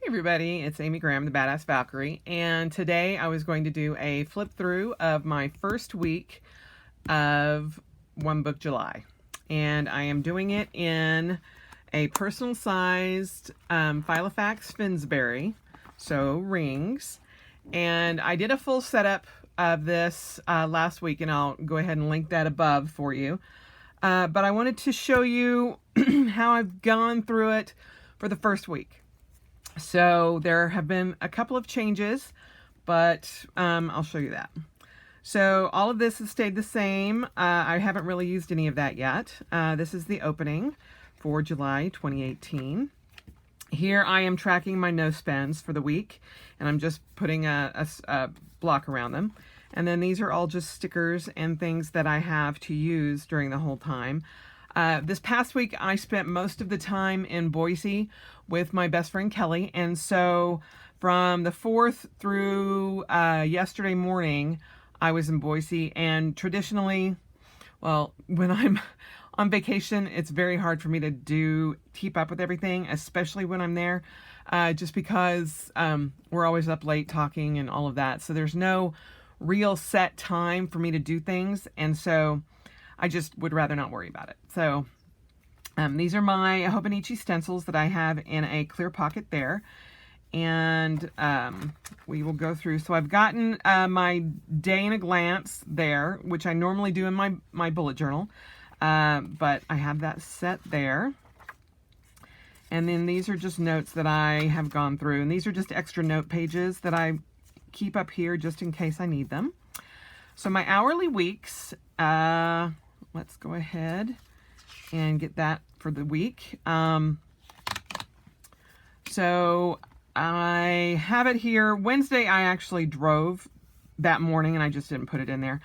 Everybody, it's Amy Graham, the Badass Valkyrie, and today I was going to do a flip through of my first week of One Book July, and I am doing it in a personal sized Filofax Finsbury, so rings, and I did a full setup of this last week, and I'll go ahead and link that above for you, but I wanted to show you how I've gone through it for the first week. So there have been a couple of changes, but I'll show you that. So all of this has stayed the same. I haven't really used any of that yet. This is the opening for July 2018. Here I am tracking my no spends for the week, and I'm just putting a block around them. And then these are all just stickers and things that I have to use during the whole time. This past week, I spent most of the time in Boise with my best friend Kelly, and so from the 4th through yesterday morning, I was in Boise, and traditionally, well, when I'm on vacation, it's very hard for me to keep up with everything, especially when I'm there, just because we're always up late talking and all of that, so there's no real set time for me to do things, and so I just would rather not worry about it. So these are my Hobonichi stencils that I have in a clear pocket there. And we will go through. So I've gotten my day in a glance there, which I normally do in my bullet journal. But I have that set there. And then these are just notes that I have gone through. And these are just extra note pages that I keep up here just in case I need them. So my hourly weeks, let's go ahead and get that for the week. So I have it here. Wednesday, I actually drove that morning and I just didn't put it in there.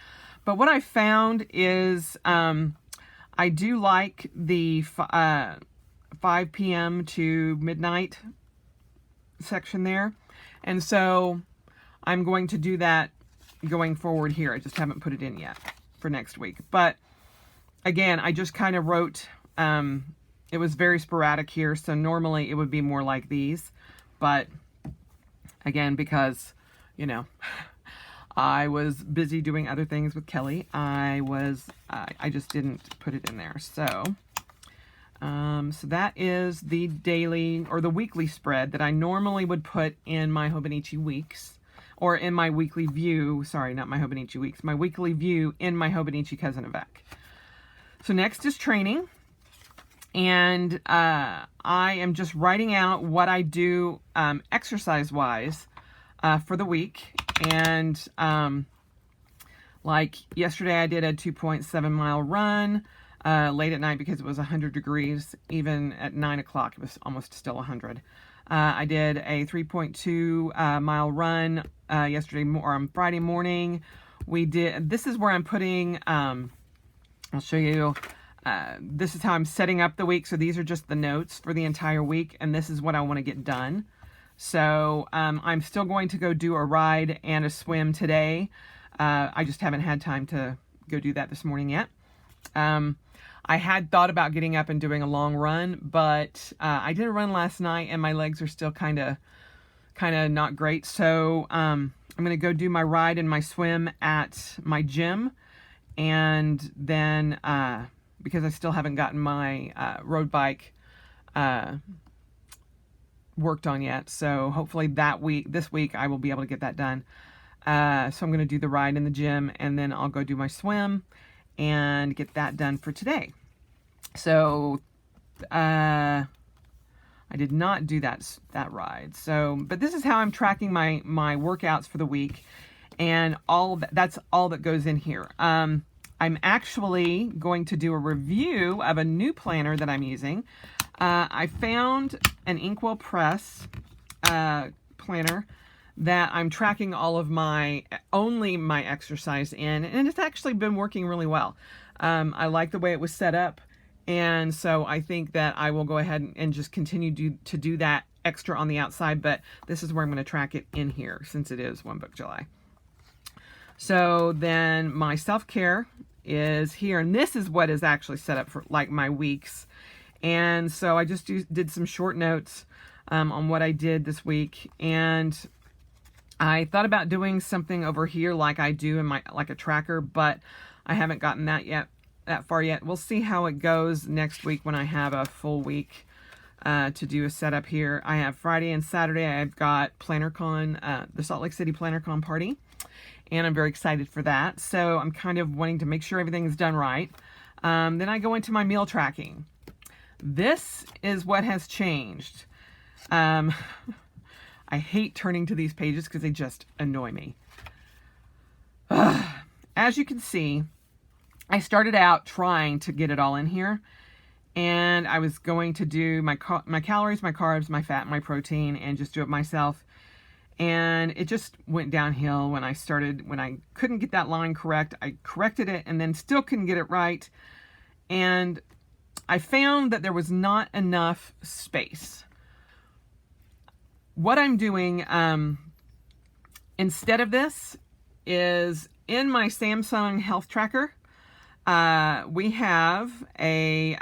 But what I found is I do like the 5 p.m. to midnight section there. And so I'm going to do that going forward here. I just haven't put it in yet for next week. But again, I just kind of wrote, it was very sporadic here, so normally it would be more like these, but again, because, you know, I was busy doing other things with Kelly, I just didn't put it in there. So, so that is the daily or the weekly spread that I normally would put in my Hobonichi weeks, or in my weekly view, sorry, not my Hobonichi weeks, my weekly view in my Hobonichi Cousin Avec. So next is training, and I am just writing out what I do exercise-wise for the week, and like yesterday I did a 2.7 mile run late at night because it was 100 degrees. Even at 9 o'clock it was almost still 100. I did a 3.2 mile run yesterday or on Friday morning. This is where I'm putting, I'll show you, this is how I'm setting up the week. So these are just the notes for the entire week, and this is what I want to get done. So I'm still going to go do a ride and a swim today. I just haven't had time to go do that this morning yet. I had thought about getting up and doing a long run, but I did a run last night and my legs are still kind of not great. So I'm going to go do my ride and my swim at my gym, and then because I still haven't gotten my road bike worked on yet, so hopefully this week I will be able to get that done. So I'm going to do the ride in the gym, and then I'll go do my swim and get that done for today. So I did not do that ride. So, but this is how I'm tracking my workouts for the week, and that's all that goes in here. I'm actually going to do a review of a new planner that I'm using. I found an Inkwell Press planner that I'm tracking all of only my exercise in, and it's actually been working really well. I like the way it was set up, and so I think that I will go ahead and just continue to do that extra on the outside, but this is where I'm going to track it in here since it is One Book July. So then my self-care is here, and this is what is actually set up for like my weeks. And so I just did some short notes on what I did this week. And I thought about doing something over here like I do in my, like a tracker, but I haven't gotten that far yet. We'll see how it goes next week when I have a full week to do a setup here. I have Friday and Saturday. I've got PlannerCon, the Salt Lake City PlannerCon party, and I'm very excited for that. So I'm kind of wanting to make sure everything is done right. Then I go into my meal tracking. This is what has changed. I hate turning to these pages because they just annoy me. As you can see, I started out trying to get it all in here, and I was going to do my calories, my carbs, my fat, my protein, and just do it myself. And it just went downhill when I couldn't get that line correct. I corrected it and then still couldn't get it right. And I found that there was not enough space. What I'm doing instead of this is in my Samsung Health Tracker, we have a,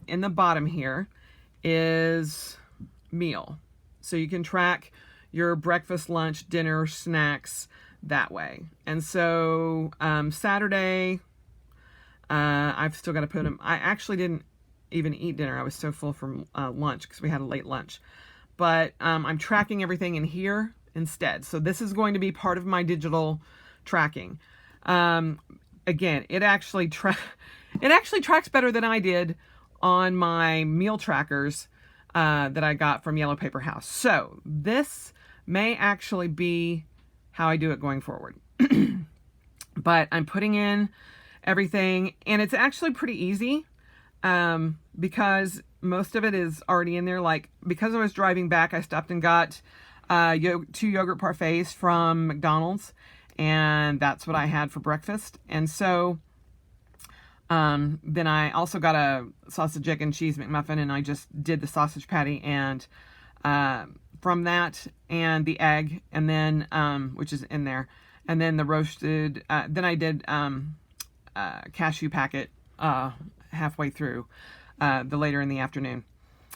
in the bottom here is meal. So you can track your breakfast, lunch, dinner, snacks that way. And so Saturday, I've still got to put them. I actually didn't even eat dinner. I was so full from lunch because we had a late lunch. But I'm tracking everything in here instead. So this is going to be part of my digital tracking. Again, it actually tracks better than I did on my meal trackers that I got from Yellow Paper House. So this may actually be how I do it going forward. But I'm putting in everything, and it's actually pretty easy because most of it is already in there. Like, because I was driving back, I stopped and got 2 yogurt parfaits from McDonald's, and that's what I had for breakfast. And so then I also got a sausage, egg, and cheese McMuffin, and I just did the sausage patty and from that, and the egg, and then which is in there, and then the roasted. Then I did cashew packet halfway through the later in the afternoon.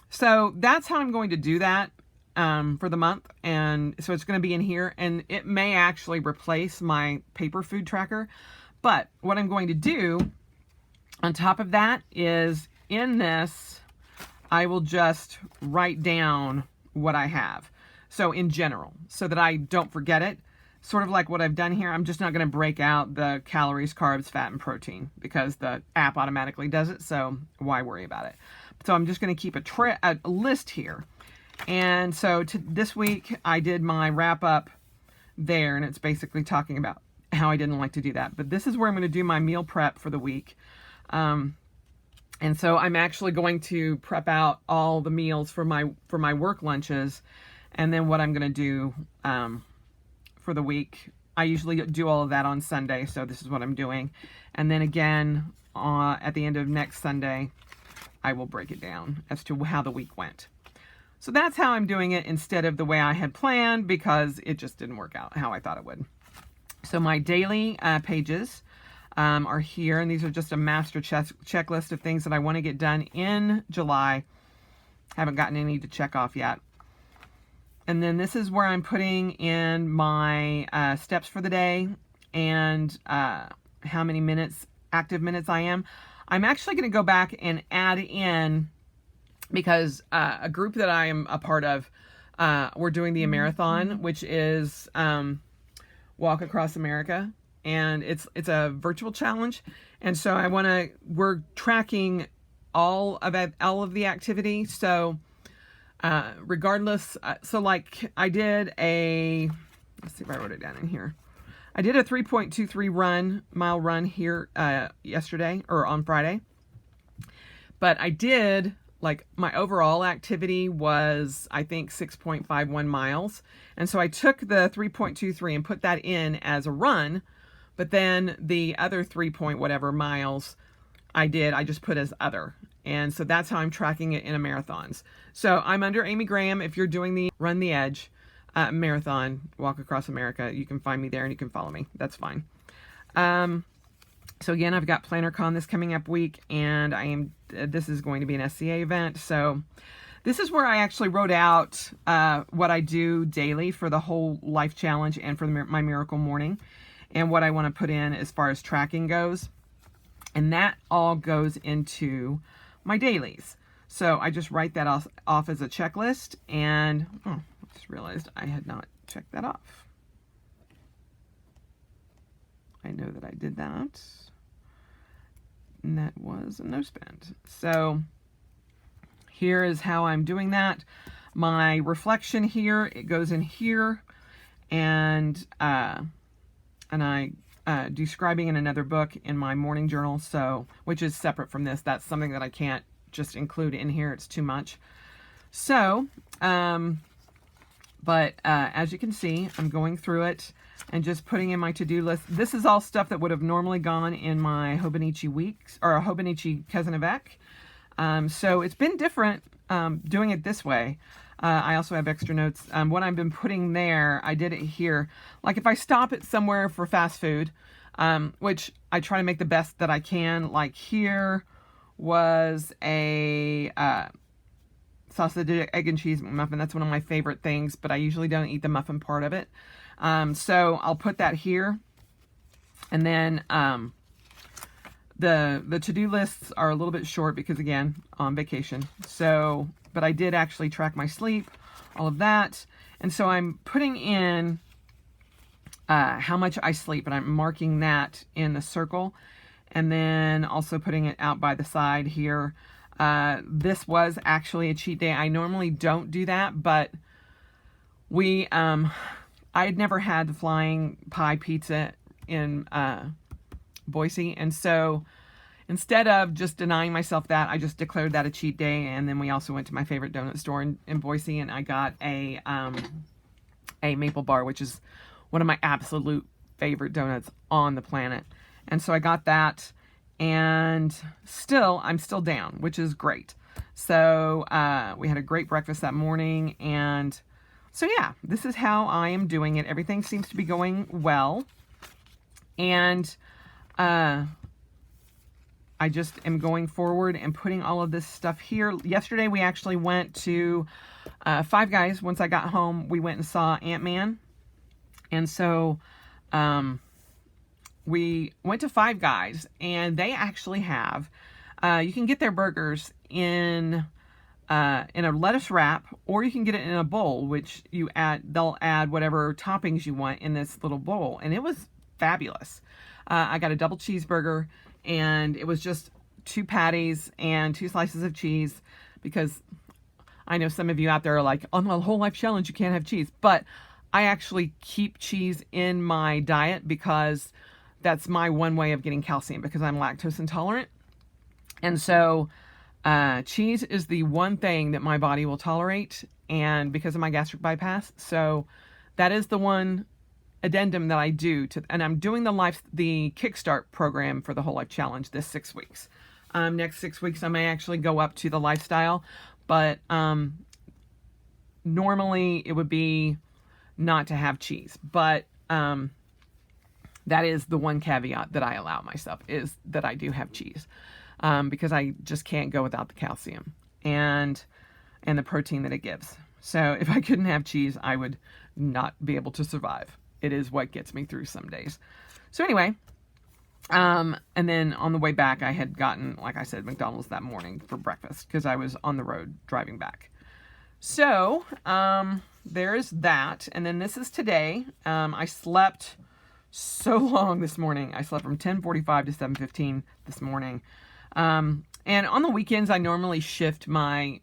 So that's how I'm going to do that for the month. And so it's going to be in here, and it may actually replace my paper food tracker. But what I'm going to do on top of that is in this, I will just write down what I have. So in general, so that I don't forget it. Sort of like what I've done here. I'm just not going to break out the calories, carbs, fat, and protein because the app automatically does it. So why worry about it? So I'm just going to keep a list here. And so this week I did my wrap up there, and it's basically talking about how I didn't like to do that. But this is where I'm going to do my meal prep for the week. And so I'm actually going to prep out all the meals for my work lunches, and then what I'm going to do for the week. I usually do all of that on Sunday, so this is what I'm doing. And then again, at the end of next Sunday, I will break it down as to how the week went. So that's how I'm doing it instead of the way I had planned, because it just didn't work out how I thought it would. So my daily pages are here, and these are just a master checklist of things that I want to get done in July. Haven't gotten any to check off yet. And then this is where I'm putting in my steps for the day and how many active minutes I am. I'm actually going to go back and add in, because a group that I am a part of, we're doing the marathon, which is Walk Across America. And it's a virtual challenge. And so we're tracking all of the activity. So regardless, so like I did let's see if I wrote it down in here. I did a 3.23 mile run here yesterday, or on Friday. But I did, like, my overall activity was, I think, 6.51 miles. And so I took the 3.23 and put that in as a run. But then the other 3 point whatever miles I just put as other. And so that's how I'm tracking it in a marathons. So I'm under Amy Graham. If you're doing the Run the Edge marathon, Walk Across America, you can find me there and you can follow me. That's fine. So again, I've got PlannerCon this coming up week, and this is going to be an SCA event. So This is where I actually wrote out what I do daily for the whole life challenge and for my miracle morning, and what I want to put in as far as tracking goes. And that all goes into my dailies. So I just write that off as a checklist, and I just realized I had not checked that off. I know that I did that, and that was a no spend. So here is how I'm doing that. My reflection here, it goes in here, and I do scribing in another book in my morning journal, so which is separate from this. That's something that I can't just include in here. It's too much. So, but as you can see, I'm going through it and just putting in my to-do list. This is all stuff that would have normally gone in my Hobonichi weeks, or a Hobonichi Cousin Avec. So it's been different doing it this way. I also have extra notes. What I've been putting there, I did it here. Like if I stop at somewhere for fast food, which I try to make the best that I can. Like here was a sausage, egg, and cheese muffin. That's one of my favorite things, but I usually don't eat the muffin part of it. So I'll put that here. And then the to-do lists are a little bit short because, again, on vacation. So, but I did actually track my sleep, all of that. And so I'm putting in how much I sleep, and I'm marking that in the circle. And then also putting it out by the side here. This was actually a cheat day. I normally don't do that, but I had never had the flying pie pizza in Boise, and so instead of just denying myself that, I just declared that a cheat day. And then we also went to my favorite donut store in Boise, and I got a maple bar, which is one of my absolute favorite donuts on the planet. And so I got that, and I'm still down, which is great. So we had a great breakfast that morning, and so yeah, this is how I am doing it. Everything seems to be going well, and I just am going forward and putting all of this stuff here. Yesterday we actually went to Five Guys. Once I got home, we went and saw Ant-Man, and so we went to Five Guys, and they actually have, you can get their burgers in a lettuce wrap, or you can get it in a bowl, which they'll add whatever toppings you want in this little bowl. And it was fabulous. I got a double cheeseburger, and it was just 2 patties and 2 slices of cheese, because I know some of you out there are like, on the whole life challenge, you can't have cheese. But I actually keep cheese in my diet because that's my one way of getting calcium, because I'm lactose intolerant. And so cheese is the one thing that my body will tolerate, and because of my gastric bypass. So that is the one addendum that I do and I'm doing the Kickstart program for the Whole Life Challenge this 6 weeks. Next 6 weeks, I may actually go up to the lifestyle, but normally it would be not to have cheese. But that is the one caveat that I allow myself, is that I do have cheese. Because I just can't go without the calcium and the protein that it gives. So if I couldn't have cheese, I would not be able to survive. It is what gets me through some days. So anyway, and then on the way back, I had gotten, like I said, McDonald's that morning for breakfast, because I was on the road driving back. So there's that. And then this is today. I slept so long this morning. I slept from 10:45 to 7:15 this morning. And on the weekends, I normally shift my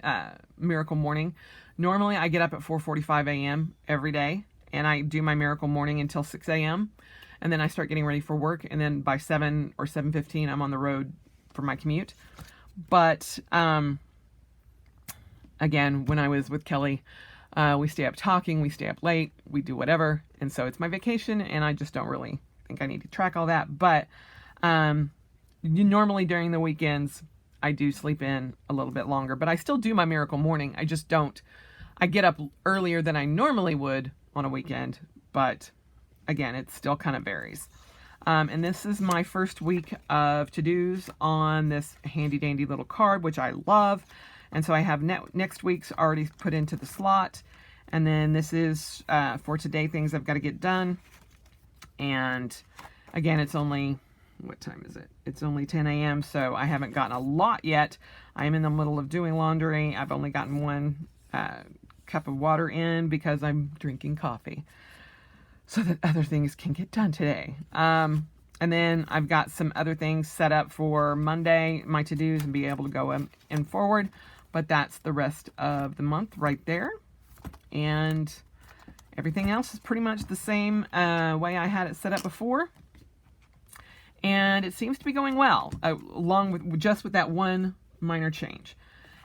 miracle morning. Normally, I get up at 4:45 a.m. every day, and I do my miracle morning until 6 a.m. And then I start getting ready for work. And then by 7 or 7:15, I'm on the road for my commute. But again, when I was with Kelly, we stay up talking, we stay up late, we do whatever. And so it's my vacation, and I just don't really think I need to track all that. But normally during the weekends, I do sleep in a little bit longer, but I still do my miracle morning. I just don't. I get up earlier than I normally would on a weekend, but again, it still kind of varies. And this is my first week of to-dos on this handy dandy little card, which I love. And so I have next week's already put into the slot. And then this is for today, things I've got to get done. And again, it's only, what time is it? It's only 10 a.m. So I haven't gotten a lot yet. I am in the middle of doing laundry. I've only gotten one cup of water in because I'm drinking coffee so that other things can get done today. And then I've got some other things set up for Monday, my to-dos, and be able to go in forward. But that's the rest of the month right there. And everything else is pretty much the same way I had it set up before. And it seems to be going well, along with just with that one minor change.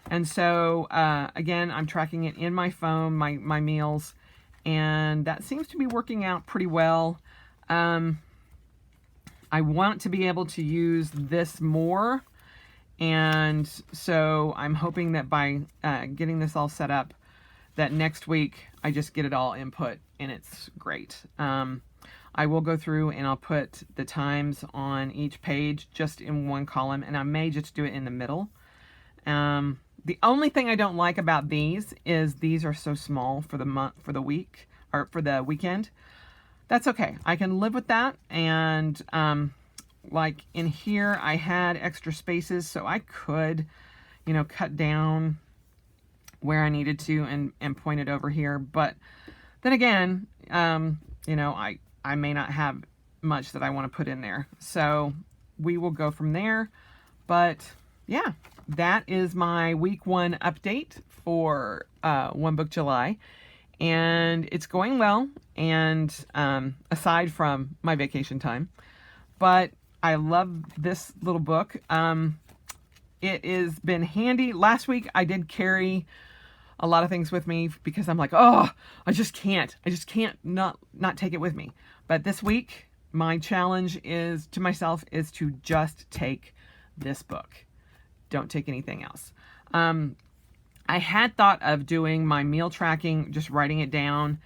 And so, again, I'm tracking it in my phone, my meals, and that seems to be working out pretty well. I want to be able to use this more, and so I'm hoping that by getting this all set up, that next week I just get it all input, and it's great. I will go through and I'll put the times on each page just in one column, and I may just do it in the middle. The only thing I don't like about these is these are so small for the month, for the week, or for the weekend. That's okay. I can live with that. And like in here, I had extra spaces, so I could, cut down where I needed to and point it over here. But then again, I may not have much that I want to put in there. So we will go from there. But yeah, that is my week 1 update for One Book July. And it's going well, and aside from my vacation time. But I love this little book. It has been handy. Last week I did carry a lot of things with me because I'm like, oh, I just can't not take it with me. But this week, my challenge is to myself is to just take this book. Don't take anything else. I had thought of doing my meal tracking, just writing it down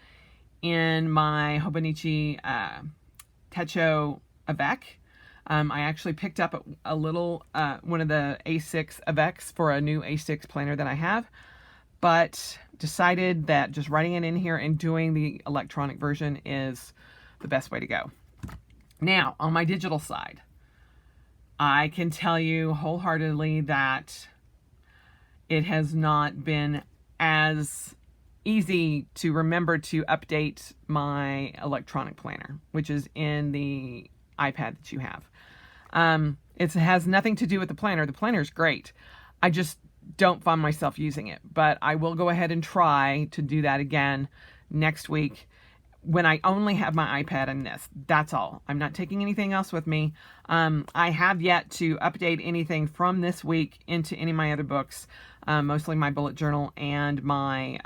in my Hobonichi Techo Avec. I actually picked up a little, one of the A6 Avecs for a new A6 planner that I have, but decided that just writing it in here and doing the electronic version is the best way to go. Now, on my digital side, I can tell you wholeheartedly that it has not been as easy to remember to update my electronic planner, which is in the iPad that you have. It has nothing to do with the planner. The planner is great. I just don't find myself using it, but I will go ahead and try to do that again next week when I only have my iPad and this. That's all. I'm not taking anything else with me. I have yet to update anything from this week into any of my other books, mostly my bullet journal and my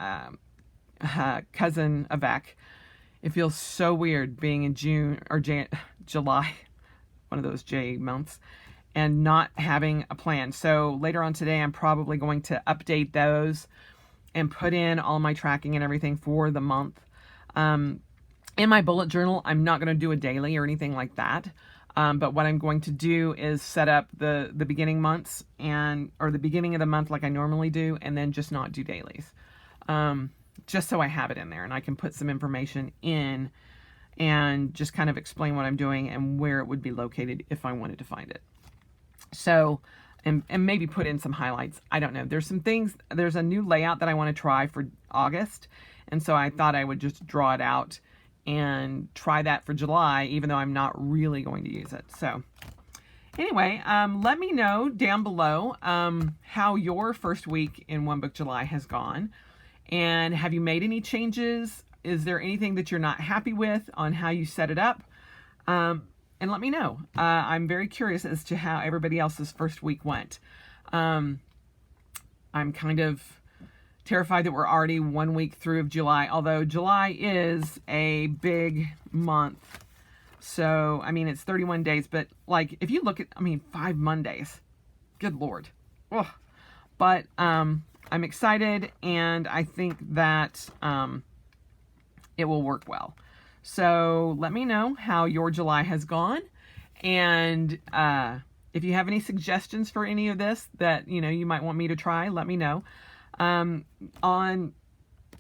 cousin Avec. It feels so weird being in June or July, one of those J months, and not having a plan. So later on today, I'm probably going to update those and put in all my tracking and everything for the month. In my bullet journal, I'm not going to do a daily or anything like that. But what I'm going to do is set up the beginning months or the beginning of the month like I normally do, and then just not do dailies. Just so I have it in there and I can put some information in and just kind of explain what I'm doing and where it would be located if I wanted to find it. So, and maybe put in some highlights. I don't know. There's a new layout that I want to try for August. And so I thought I would just draw it out and try that for July, even though I'm not really going to use it. So anyway, let me know down below how your first week in One Book July has gone. And have you made any changes? Is there anything that you're not happy with on how you set it up? And let me know. I'm very curious as to how everybody else's first week went. I'm kind of terrified that we're already 1 week through of July, although July is a big month. So, I mean, it's 31 days, but like, if you look at, 5 Mondays, good Lord. Ugh. But I'm excited, and I think that it will work well. So let me know how your July has gone, and If you have any suggestions for any of this that, you might want me to try, let me know. On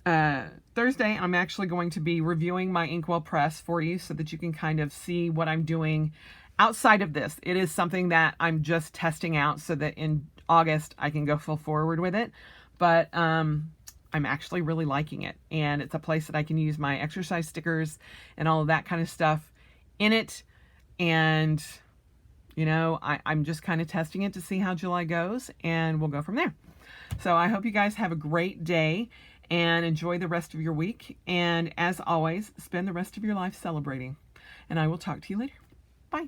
Thursday, I'm actually going to be reviewing my Inkwell press for you so that you can kind of see what I'm doing outside of this. It is something that I'm just testing out so that in August I can go full forward with it. But I'm actually really liking it. And it's a place that I can use my exercise stickers and all of that kind of stuff in it. And, I'm just kind of testing it to see how July goes, and we'll go from there. So I hope you guys have a great day and enjoy the rest of your week. And as always, spend the rest of your life celebrating. And I will talk to you later. Bye.